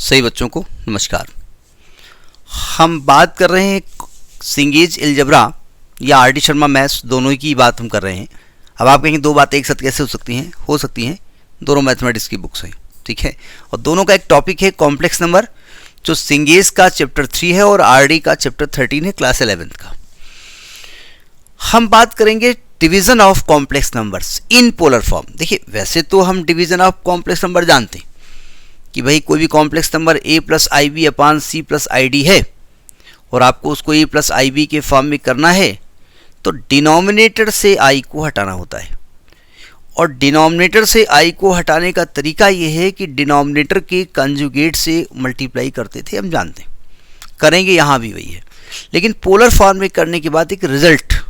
सभी बच्चों को नमस्कार। हम बात कर रहे हैं सिंगेज अलजेब्रा या आर.डी. शर्मा मैथ्स, दोनों की बात हम कर रहे हैं। अब आप कहेंगे दो बातें एक साथ कैसे हो सकती हैं, दोनों मैथमेटिक्स की बुक्स हैं, ठीक है। और दोनों का एक टॉपिक है कॉम्प्लेक्स नंबर, जो सिंगेज का चैप्टर 3 है और आर.डी. का चैप्टर 13 है, क्लास 11th का। हम बात करेंगे division of complex numbers in polar form. देखिए, वैसे तो हम डिवीजन ऑफ कॉम्प्लेक्स नंबर जानते हैं कि भाई कोई भी complex number a plus I B upon C plus I D है और आपको उसको a प्लस आई बी के फॉर्म में करना है तो डिनोमिनेटर से i को हटाना होता है। और डिनोमिनेटर से i को हटाने का तरीका ये है कि डिनोमिनेटर के कंजुगेट से मल्टीप्लाई करते थे, हम जानते हैं, करेंगे यहाँ भी वही है। लेकिन पोलर फॉर्म में करने के बाद एक रिजल्ट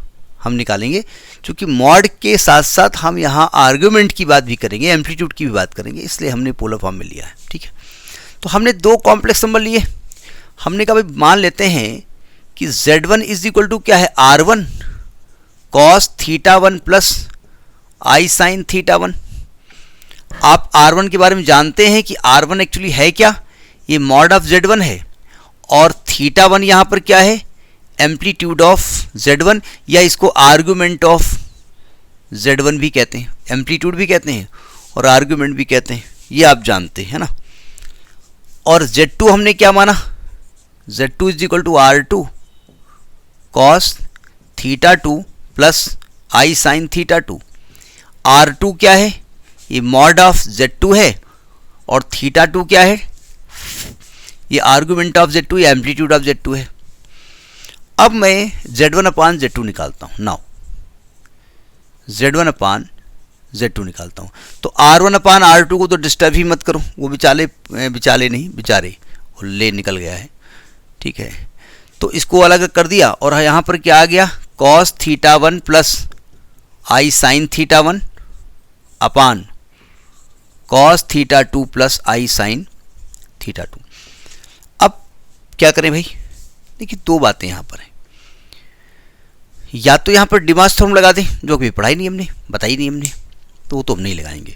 हम निकालेंगे, क्योंकि मॉड के साथ साथ हम यहाँ आर्गुमेंट की बात भी करेंगे, एम्पलीट्यूड की भी बात करेंगे, इसलिए हमने पोलर फॉर्म में लिया है, ठीक है। तो हमने दो कॉम्प्लेक्स नंबर लिए। हमने कहा भाई मान लेते हैं कि z1 इज इक्वल टू क्या है, r1 cos theta 1 plus I sine theta 1। आप r1 के बारे में जानते हैं कि r1 एक्चुअली है क्या, ये मॉड ऑफ z1 है, और थीटा 1 यहाँ पर क्या है, एम्पलीट्यूड ऑफ z1, या इसको आर्गुमेंट ऑफ z1 भी कहते हैं, एम्पलीट्यूड भी कहते हैं और आर्गुमेंट भी कहते हैं, ये आप जानते हैं ना। और z2 हमने क्या माना, z2 is equal to r2 cos theta 2 plus I sine theta 2। r2 क्या है, ये मॉड ऑफ z2 है, और थीटा 2 क्या है, ये आर्गुमेंट ऑफ z2 या एम्पलीट्यूड ऑफ z2 है। अब मैं z1 अपान z2 निकालता हूँ। नाउ z1 अपान z2 निकालता हूँ, तो r1 अपान r2 को तो डिस्टर्ब ही मत करो, वो बेचारे वो ले निकल गया है, ठीक है। तो इसको अलग कर दिया और यहाँ पर क्या आ गया, cos theta 1 plus I sine theta 1 upon cos theta 2 plus I sine theta 2। अब क्या करें भाई, देखिए दो बातें यहाँ पर हैं। या तो यहाँ पर डिमास थ्योरम लगा दें, जो कभी पढ़ाई नहीं हमने, बताई नहीं हमने, तो वो तो हम नहीं लगाएंगे।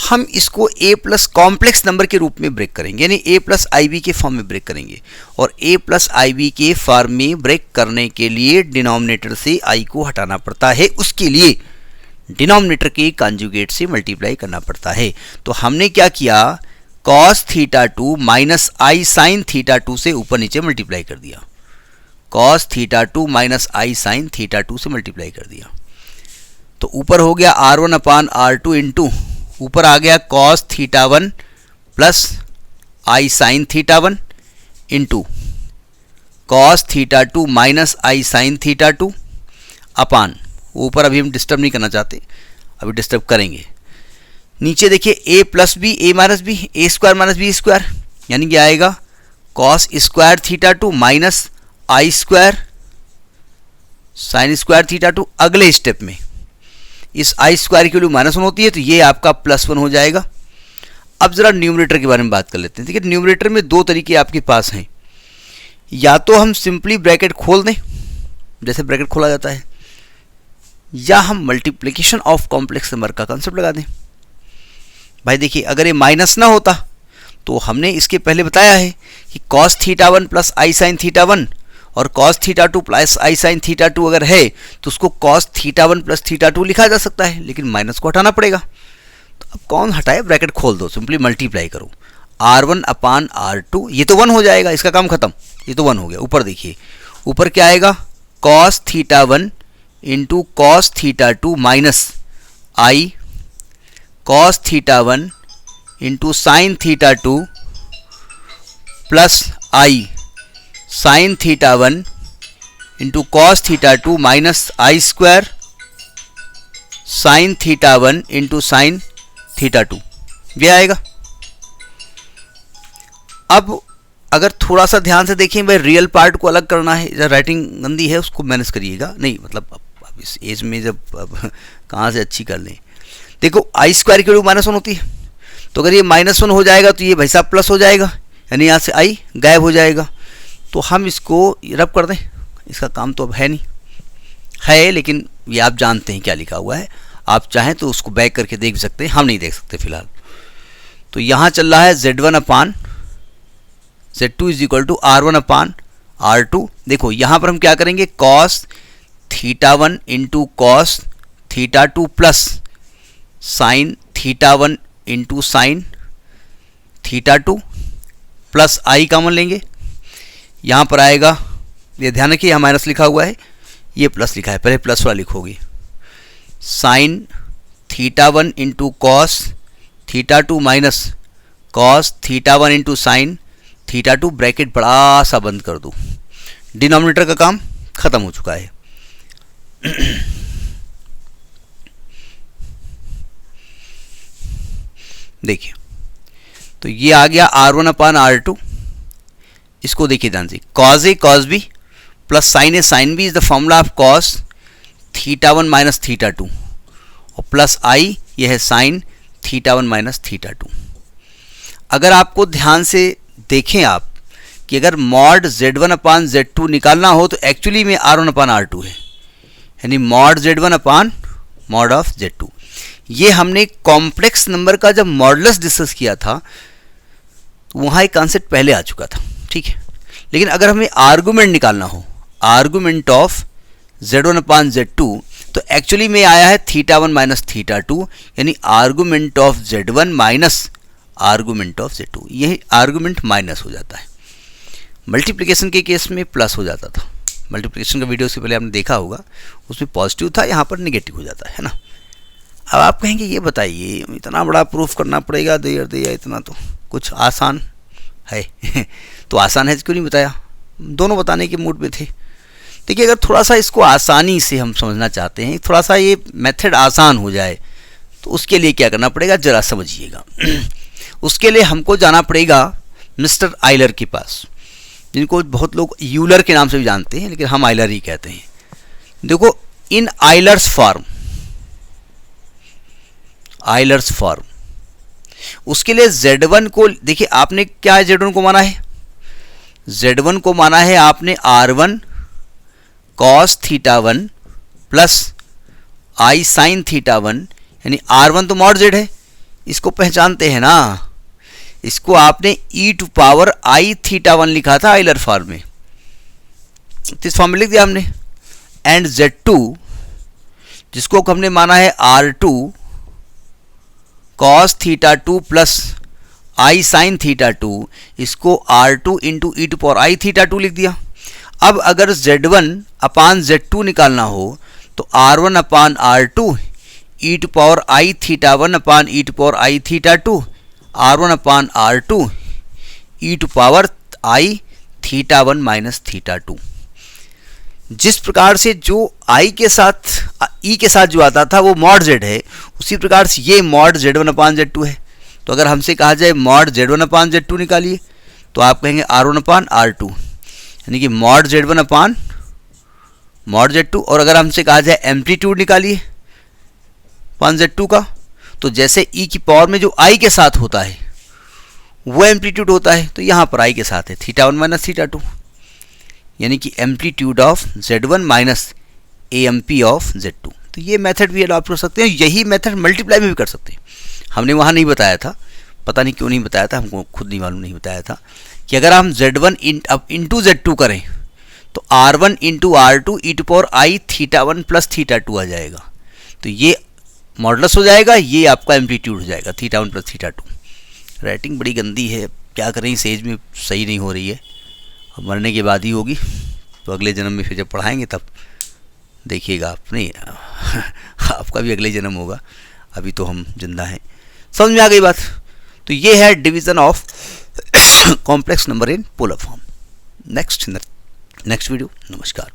हम इसको a प्लस कॉम्प्लेक्स नंबर के रूप में ब्रेक करेंगे, यानी a प्लस आई बी के फॉर्म में ब्रेक करेंगे। और a प्लस आई बी के फॉर्म में ब्रेक करने के लिए डिनोमिनेटर से i को हटाना पड़ता है, उसके लिए डिनोमिनेटर के कॉन्जुगेट से मल्टीप्लाई करना पड़ता है। तो हमने क्या किया, cos theta 2 minus I sine theta 2 से ऊपर नीचे मल्टीप्लाई कर दिया, cos theta 2 minus I sine theta 2 से मल्टीप्लाई कर दिया। तो ऊपर हो गया r1 अपान r2 इंटू ऊपर आ गया cos theta 1 plus I sine theta 1 into cos theta 2 minus I sine theta 2 upon, ऊपर अभी हम डिस्टर्ब नहीं करना चाहते, अभी डिस्टर्ब करेंगे। नीचे देखिए a plus B A minus B, A square minus B square, यानी कि आएगा cos square theta 2 minus I square sine square theta 2। अगले स्टेप में इस आई स्क्वायर की वैल्यू -1 होती है, तो ये आपका +1 हो जाएगा। अब जरा न्यूमरेटर के बारे में बात कर लेते हैं। देखिए न्यूमरेटर में दो तरीके आपके पास हैं, या तो हम सिंपली ब्रैकेट खोल दें जैसे ब्रैकेट खोला जाता है, या हम मल्टीप्लिकेशन ऑफ कॉम्प्लेक्स नंबर का कंसेप्ट लगा दें। भाई देखिए, अगर ये माइनस ना होता तो हमने इसके पहले बताया है कि cos theta 1 plus I sine theta 1 और cos theta 2 plus I sine theta 2 अगर है तो उसको कॉस थीटा 1 प्लस थीटा 2 लिखा जा सकता है, लेकिन माइनस को हटाना पड़ेगा। तो अब कौन हटाए, ब्रैकेट खोल दो, सिंपली मल्टीप्लाई करो, r1 अपान r2, ये तो 1 हो जाएगा, इसका काम खत्म, ये तो 1 हो गया। ऊपर देखिए, ऊपर क्या आएगा, cos theta 1 into cos theta 2 minus I cos theta 1 into sine theta 2 plus I sine theta 1 into cos theta 2 minus I square sine theta 1 into sine theta 2, ये आएगा। अब अगर थोड़ा सा ध्यान से देखें, भाई रियल पार्ट को अलग करना है, जब राइटिंग गंदी है उसको मैनेज करिएगा, नहीं मतलब अब इस एज में जब कहाँ से अच्छी कर लें। देखो आई स्क्वायर की वैल्यू -1 होती है, तो अगर ये -1 हो जाएगा तो ये भाई साहब प्लस हो जाएगा, यानी यहाँ से आई गायब हो जाएगा। तो हम इसको रब कर दें, इसका काम तो अब है नहीं, है लेकिन ये आप जानते हैं क्या लिखा हुआ है, आप चाहें तो उसको बैक करके देख सकते हैं, हम नहीं देख सकते फिलहाल। तो यहाँ चल रहा है z1 upon Z2 is equal to R1 upon R2। देखो यहाँ पर हम क्या करेंगे, cos θ1 into cos θ2 plus sine θ1 into sine θ2 plus I common लेंगे। यहाँ पर आएगा, ये ध्यान रखिए यहाँ माइनस लिखा हुआ है, ये प्लस लिखा है, पहले प्लस वाला लिखोगे, sine θ1 into cos θ2 minus cos θ1 into sine θ2, bracket बड़ा सा बंद कर दो। डिनोमिनेटर का काम खत्म हो चुका है। देखिए तो ये आ गया R1 अपान R2। इसको देखिए ध्यान से, cos A cos B plus sine A sine B is the formula of cos θ1 minus θ2 और प्लस आई, यह है साइन θ1 माइनस θ2। अगर आपको ध्यान से देखें आप कि अगर मॉड Z1 अपान Z2 निकालना हो तो एक्चुअली में R1 अपान R2 है, यानी mod Z1 upon mod of Z2। ये हमने कॉम्प्लेक्स नंबर का जब मॉडुलस डिस्कस किया था तो वहाँ एक कॉन्सेप्ट पहले आ चुका था, ठीक है। लेकिन अगर हमें आर्गूमेंट निकालना हो, argument of Z1 upon Z2, तो एक्चुअली में आया है θ1 माइनस θ2, यानी argument of Z1 minus argument of Z2। यही आर्गूमेंट माइनस हो जाता है। मल्टीप्लिकेशन के केस में प्लस हो जाता था। मल्टीप्लिकेशन का वीडियो से पहले आपने देखा होगा, उसमें पॉजिटिव था, यहाँ पर नेगेटिव हो जाता है ना। अब आप कहेंगे ये बताइए इतना बड़ा प्रूफ करना पड़ेगा दैया, इतना तो कुछ आसान है। तो आसान है क्यों नहीं बताया, दोनों बताने के मूड में थे। देखिए अगर थोड़ा सा इसको आसानी से हम समझना चाहते हैं, थोड़ा सा ये मेथड आसान हो जाए, तो उसके लिए क्या करना पड़ेगा ज़रा समझिएगा। उसके लिए हमको जाना पड़ेगा मिस्टर आइलर के पास, जिनको बहुत लोग यूलर के नाम से भी जानते हैं, लेकिन हम आइलर ही कहते हैं। देखो इन आइलर्स फॉर्म, उसके लिए Z1 को देखिए, आपने क्या है Z1 को माना है, Z1 को माना है आपने R1 cos θ1 plus I sin θ1, यानी R1 तो मॉड Z है, इसको पहचानते हैं ना। इसको आपने e टू पावर I θ1 लिखा था आइलर फॉर्म में, इस फॉर्म में लिख दिया हमने। एंड Z2 जिसको हमने माना है R2 cos θ2 plus I sin θ2, इसको R2 into E to power I θ2 लिख दिया। अब अगर Z1 अपान Z2 निकालना हो तो R1 upon R2 E to power I θ1 upon e to power I θ2, R1 upon R2 E to power I θ1 minus θ2। जिस प्रकार से जो I के साथ E के साथ जो आता था वो मॉड Z है, उसी प्रकार से ये मॉड Z1 अपान Z2 है। तो अगर हमसे कहा जाए मॉड Z1 अपान Z2 निकालिए, तो आप कहेंगे R1 अपान R2, यानी कि मॉड Z1 अपान मॉड Z2। और अगर हमसे कहा जाए एम्पलीट्यूड निकालिए अपान Z2 का, तो जैसे E की पावर में जो I के साथ होता है वो एम्पलीट्यूड होता है, तो यहाँ पर I के साथ है θ1 माइनस θ2, यानी कि amplitude of Z1 minus AMP of Z2। तो ये मेथड भी अडॉप्ट कर सकते हैं। यही मेथड मल्टीप्लाई में भी कर सकते हैं। हमने वहाँ नहीं बताया था, पता नहीं क्यों नहीं बताया था, हमको खुद नहीं मालूम, नहीं बताया था कि अगर हम Z1 इंटू Z2 करें तो R1 into R2 E to power I θ1 plus θ2 आ जाएगा। तो ये मॉडुलस हो जाएगा, ये आपका एम्पलीट्यूड हो जाएगा θ1 प्लस θ2। राइटिंग बड़ी गंदी है, क्या करें, इस एज में सही नहीं हो रही है, अब मरने के बाद ही होगी। तो अगले जन्म में फिर जब पढ़ाएंगे तब देखिएगा आप, नहीं आपका भी अगले जन्म होगा, अभी तो हम जिंदा हैं। समझ में आ गई बात। तो ये है division of complex number in polar form. Next video. नमस्कार।